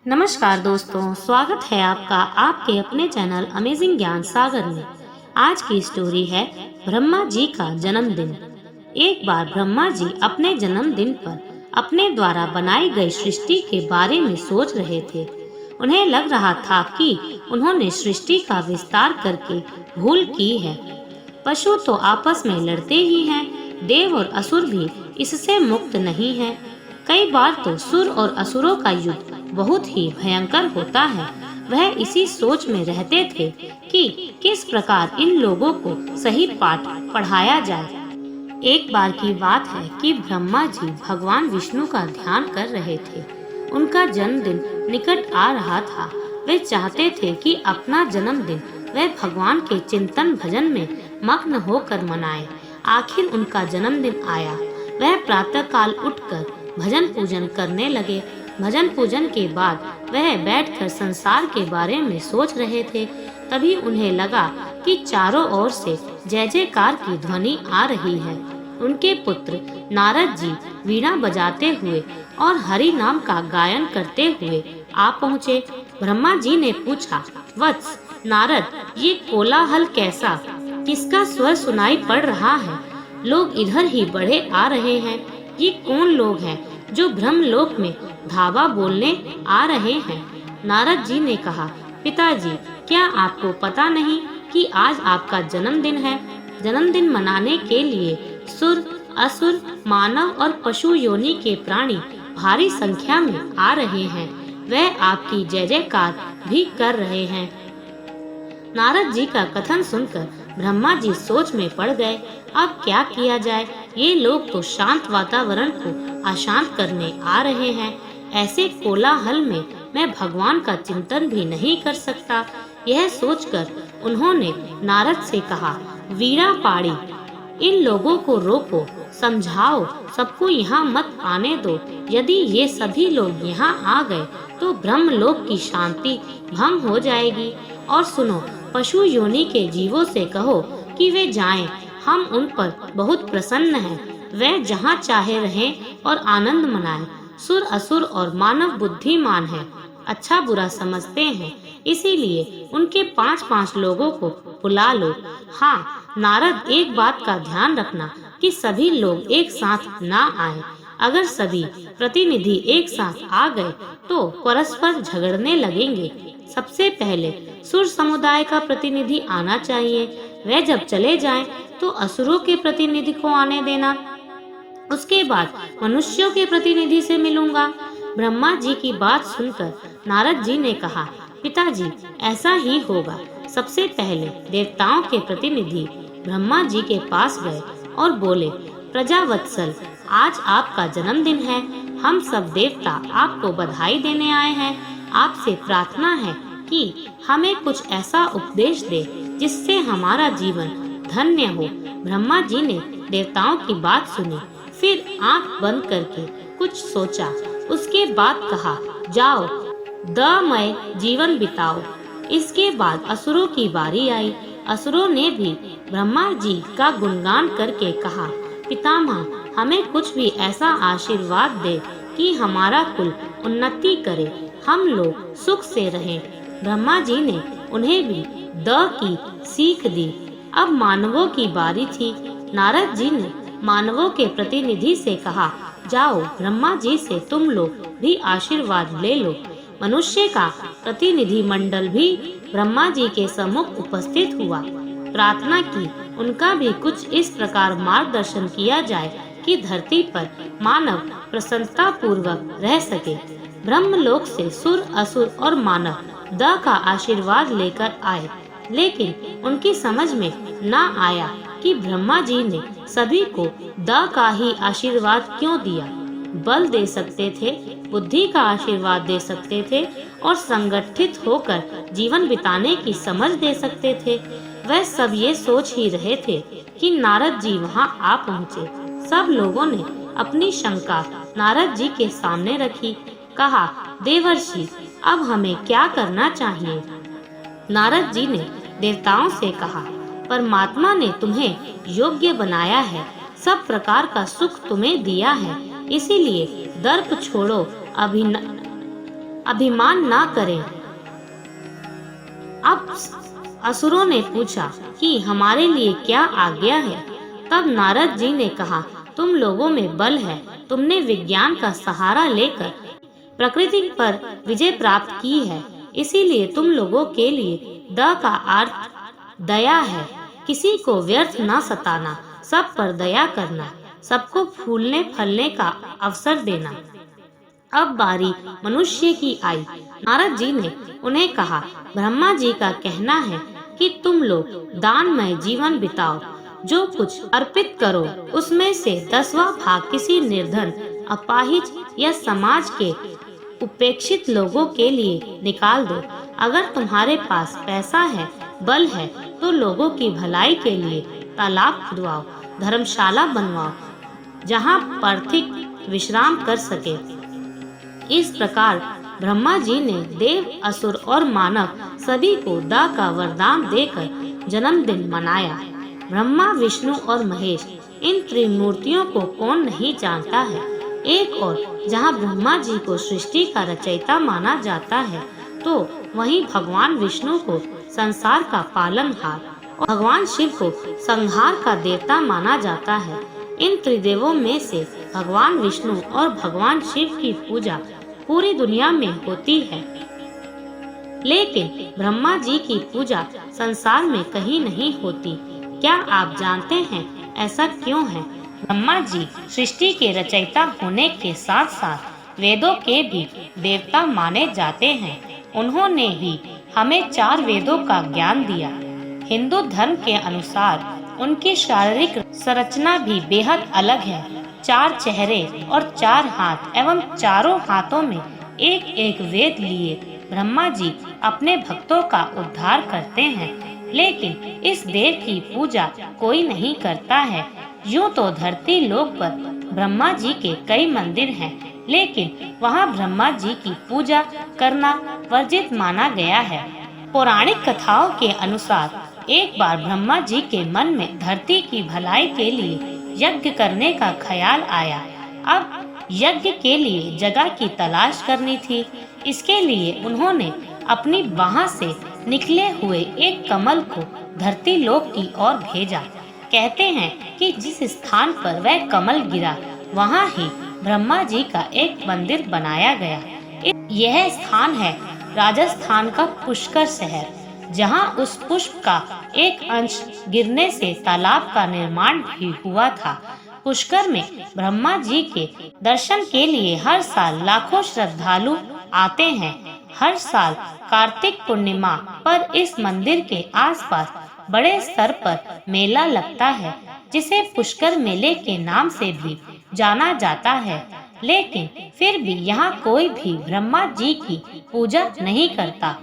नमस्कार दोस्तों, स्वागत है आपका आपके अपने चैनल अमेजिंग ज्ञान सागर में। आज की स्टोरी है ब्रह्मा जी का जन्मदिन। एक बार ब्रह्मा जी अपने जन्मदिन पर अपने द्वारा बनाई गई सृष्टि के बारे में सोच रहे थे। उन्हें लग रहा था कि उन्होंने सृष्टि का विस्तार करके भूल की है। पशु तो आपस में लड़ते ही हैं, देव और असुर भी इससे मुक्त नहीं हैं। कई बार तो सुर और असुरों का युद्ध बहुत ही भयंकर होता है। वह इसी सोच में रहते थे कि किस प्रकार इन लोगों को सही पाठ पढ़ाया जाए। एक बार की बात है कि ब्रह्मा जी भगवान विष्णु का ध्यान कर रहे थे। उनका जन्मदिन निकट आ रहा था। वे चाहते थे कि अपना जन्मदिन वे भगवान के चिंतन भजन में मग्न होकर मनाएं। आखिर उनका जन्मदिन आया। वह प्रातःकाल उठकर भजन पूजन करने लगे। भजन पूजन के बाद वह बैठकर संसार के बारे में सोच रहे थे। तभी उन्हें लगा कि चारों ओर से जय जयकार की ध्वनि आ रही है। उनके पुत्र नारद जी वीणा बजाते हुए और हरि नाम का गायन करते हुए आ पहुँचे। ब्रह्मा जी ने पूछा, वत्स नारद, ये कोलाहल कैसा? किसका स्वर सुनाई पड़ रहा है? लोग इधर ही बढ़े आ रहे हैं। ये कौन लोग हैं जो ब्रह्मलोक में धावा बोलने आ रहे हैं? नारद जी ने कहा, पिताजी, क्या आपको पता नहीं कि आज आपका जन्मदिन है? जन्मदिन मनाने के लिए सुर, असुर, मानव और पशु योनि के प्राणी भारी संख्या में आ रहे हैं। वह आपकी जय जयकार भी कर रहे हैं। नारद जी का कथन सुनकर ब्रह्मा जी सोच में पड़ गए। अब क्या किया जाए? ये लोग तो शांत वातावरण को अशांत करने आ रहे हैं। ऐसे कोलाहल में मैं भगवान का चिंतन भी नहीं कर सकता। यह सोचकर उन्होंने नारद से कहा, वीणा पाड़ी, इन लोगों को रोको, समझाओ, सबको यहाँ मत आने दो। यदि ये सभी लोग यहाँ आ गए तो ब्रह्मलोक की शांति भंग हो जाएगी। और सुनो, पशु योनि के जीवों से कहो कि वे जाएं। हम उन पर बहुत प्रसन्न हैं। वे जहाँ चाहे रहें और आनंद मनाएं। सुर, असुर और मानव बुद्धिमान हैं, अच्छा बुरा समझते हैं, इसीलिए उनके 5-5 लोगों को बुला लो। हाँ नारद, एक बात का ध्यान रखना कि सभी लोग एक साथ ना आए। अगर सभी प्रतिनिधि एक साथ आ गए तो परस्पर झगड़ने लगेंगे। सबसे पहले सुर समुदाय का प्रतिनिधि आना चाहिए। वे जब चले जाएं तो असुरों के प्रतिनिधि को आने देना। उसके बाद मनुष्यों के प्रतिनिधि से मिलूंगा। ब्रह्मा जी की बात सुनकर नारद जी ने कहा, पिताजी, ऐसा ही होगा। सबसे पहले देवताओं के प्रतिनिधि ब्रह्मा जी के पास गए और बोले, प्रजावत्सल, आज आपका जन्मदिन है। हम सब देवता आपको बधाई देने आए हैं। आपसे प्रार्थना है कि हमें कुछ ऐसा उपदेश दे जिससे हमारा जीवन धन्य हो। ब्रह्मा जी ने देवताओं की बात सुनी, फिर आंख बंद करके कुछ सोचा। उसके बाद कहा, जाओ, दमय जीवन बिताओ। इसके बाद असुरों की बारी आई। असुरों ने भी ब्रह्मा जी का गुणगान करके कहा, पितामह, हमें कुछ भी ऐसा आशीर्वाद दे कि हमारा कुल उन्नति करे, हम लोग सुख से रहें। ब्रह्मा जी ने उन्हें भी द की सीख दी। अब मानवों की बारी थी। नारद जी ने मानवों के प्रतिनिधि से कहा, जाओ, ब्रह्मा जी से तुम लोग भी आशीर्वाद ले लो। मनुष्य का प्रतिनिधि मंडल भी ब्रह्मा जी के सम्मुख उपस्थित हुआ। प्रार्थना की उनका भी कुछ इस प्रकार मार्गदर्शन किया जाए कि धरती पर मानव प्रसन्नता पूर्वक रह सके। ब्रह्मलोक से सुर, असुर और मानव द का आशीर्वाद लेकर आए, लेकिन उनकी समझ में न आया कि ब्रह्मा जी ने सभी को द का ही आशीर्वाद क्यों दिया। बल दे सकते थे, बुद्धि का आशीर्वाद दे सकते थे और संगठित होकर जीवन बिताने की समझ दे सकते थे। वह सब ये सोच ही रहे थे कि नारद जी वहां आ पहुँचे। सब लोगों ने अपनी शंका नारद जी के सामने रखी। कहा, देवर्षि, अब हमें क्या करना चाहिए? नारद जी ने देवताओं से कहा, परमात्मा ने तुम्हें योग्य बनाया है, सब प्रकार का सुख तुम्हें दिया है, इसीलिए दर्प छोड़ो, अभिमान ना करें। अब असुरों ने पूछा कि हमारे लिए क्या आज्ञा है। तब नारद जी ने कहा, तुम लोगों में बल है, तुमने विज्ञान का सहारा लेकर प्रकृति पर विजय प्राप्त की है, इसीलिए तुम लोगों के लिए द का अर्थ दया है। किसी को व्यर्थ न सताना, सब पर दया करना, सबको फूलने फलने का अवसर देना। अब बारी मनुष्य की आई। नारद जी ने उन्हें कहा, ब्रह्मा जी का कहना है कि तुम लोग दानमय जीवन बिताओ, जो कुछ अर्पित करो उसमें से 10वां भाग किसी निर्धन, अपाहिज या समाज के उपेक्षित लोगों के लिए निकाल दो। अगर तुम्हारे पास पैसा है, बल है, तो लोगों की भलाई के लिए तालाब खुदवाओ, धर्मशाला बनवाओ, जहाँ पार्थिक विश्राम कर सके। इस प्रकार ब्रह्मा जी ने देव, असुर और मानव सभी को द का वरदान देकर जन्मदिन मनाया। ब्रह्मा, विष्णु और महेश, इन त्रिमूर्तियों को कौन नहीं जानता है। एक और जहाँ ब्रह्मा जी को सृष्टि का रचयिता माना जाता है, तो वहीं भगवान विष्णु को संसार का पालनहार और भगवान शिव को संहार का देवता माना जाता है। इन त्रिदेवों में से भगवान विष्णु और भगवान शिव की पूजा पूरी दुनिया में होती है, लेकिन ब्रह्मा जी की पूजा संसार में कहीं नहीं होती। क्या आप जानते हैं ऐसा क्यों है? ब्रह्मा जी सृष्टि के रचयिता होने के साथ साथ वेदों के भी देवता माने जाते हैं। उन्होंने ही हमें 4 वेदों का ज्ञान दिया। हिंदू धर्म के अनुसार उनकी शारीरिक संरचना भी बेहद अलग है। 4 चेहरे और 4 हाथ एवं चारों हाथों में एक एक वेद लिए ब्रह्मा जी अपने भक्तों का उद्धार करते हैं। लेकिन इस देव की पूजा कोई नहीं करता है। यूं तो धरती लोक पर ब्रह्मा जी के कई मंदिर हैं, लेकिन वहां ब्रह्मा जी की पूजा करना वर्जित माना गया है। पौराणिक कथाओं के अनुसार एक बार ब्रह्मा जी के मन में धरती की भलाई के लिए यज्ञ करने का ख्याल आया। अब यज्ञ के लिए जगह की तलाश करनी थी। इसके लिए उन्होंने अपनी बाह से निकले हुए एक कमल को धरती लोक की ओर भेजा। कहते हैं कि जिस स्थान पर वह कमल गिरा, वहाँ ही ब्रह्मा जी का एक मंदिर बनाया गया। यह स्थान है राजस्थान का पुष्कर शहर, जहाँ उस पुष्प का एक अंश गिरने से तालाब का निर्माण भी हुआ था। पुष्कर में ब्रह्मा जी के दर्शन के लिए हर साल लाखों श्रद्धालु आते हैं। हर साल कार्तिक पूर्णिमा पर इस मंदिर के आसपास बड़े स्तर पर मेला लगता है, जिसे पुष्कर मेले के नाम से भी जाना जाता है। लेकिन फिर भी यहाँ कोई भी ब्रह्मा जी की पूजा नहीं करता।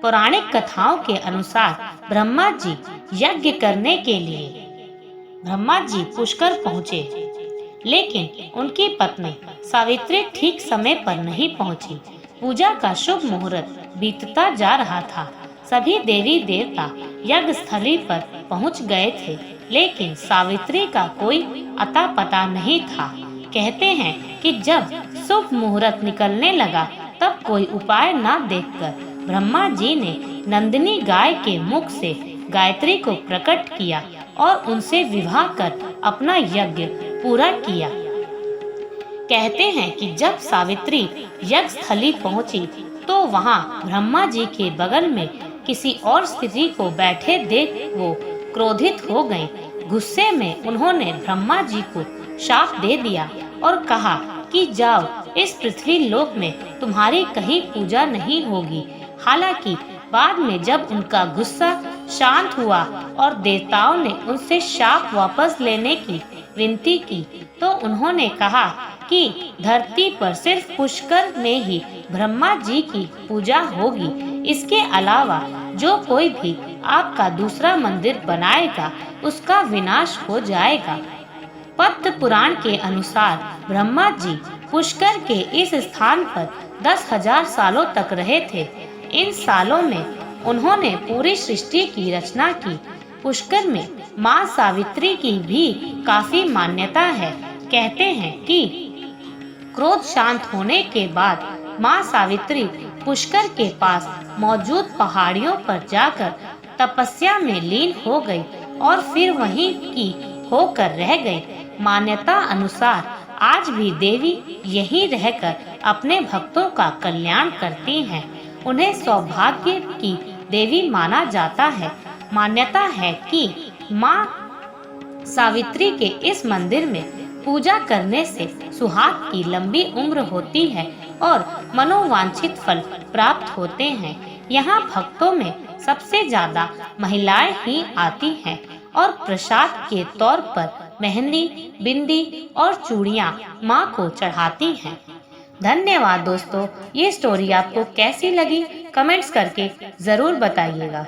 पौराणिक कथाओं के अनुसार ब्रह्मा जी यज्ञ करने के लिए ब्रह्मा जी पुष्कर पहुँचे, लेकिन उनकी पत्नी सावित्री ठीक समय पर नहीं पहुँची। पूजा का शुभ मुहूर्त बीतता जा रहा था। सभी देवी देवता यज्ञ स्थली पर पहुँच गए थे, लेकिन सावित्री का कोई अता पता नहीं था। कहते हैं कि जब शुभ मुहूर्त निकलने लगा, तब कोई उपाय न देखकर ब्रह्मा जी ने नंदिनी गाय के मुख से गायत्री को प्रकट किया और उनसे विवाह कर अपना यज्ञ पूरा किया। कहते हैं कि जब सावित्री यज्ञ स्थली पहुंची, तो वहां ब्रह्मा जी के बगल में किसी और स्त्री को बैठे देख वो क्रोधित हो गईं। गुस्से में उन्होंने ब्रह्मा जी को शाप दे दिया और कहा कि जाओ, इस पृथ्वी लोक में तुम्हारी कहीं पूजा नहीं होगी। हालांकि बाद में जब उनका गुस्सा शांत हुआ और देवताओं ने उनसे शाप वापस लेने की विनती की, तो उन्होंने कहा कि धरती पर सिर्फ पुष्कर में ही ब्रह्मा जी की पूजा होगी। इसके अलावा जो कोई भी आपका दूसरा मंदिर बनाएगा, उसका विनाश हो जाएगा। पद्म पुराण के अनुसार ब्रह्मा जी पुष्कर के इस स्थान पर 10,000 सालों तक रहे थे। इन सालों में उन्होंने पूरी सृष्टि की रचना की। पुष्कर में माँ सावित्री की भी काफी मान्यता है। कहते हैं कि क्रोध शांत होने के बाद माँ सावित्री पुष्कर के पास मौजूद पहाड़ियों पर जाकर तपस्या में लीन हो गई और फिर वहीं की होकर रह गई। मान्यता अनुसार आज भी देवी यहीं रहकर अपने भक्तों का कल्याण करती हैं। उन्हें सौभाग्य की देवी माना जाता है। मान्यता है कि माँ सावित्री के इस मंदिर में पूजा करने से सुहाग की लंबी उम्र होती है और मनोवांछित फल प्राप्त होते हैं। यहाँ भक्तों में सबसे ज्यादा महिलाएं ही आती हैं और प्रसाद के तौर पर मेहंदी, बिंदी और चूड़ियाँ माँ को चढ़ाती हैं। धन्यवाद दोस्तों, ये स्टोरी आपको कैसी लगी कमेंट्स करके जरूर बताइएगा।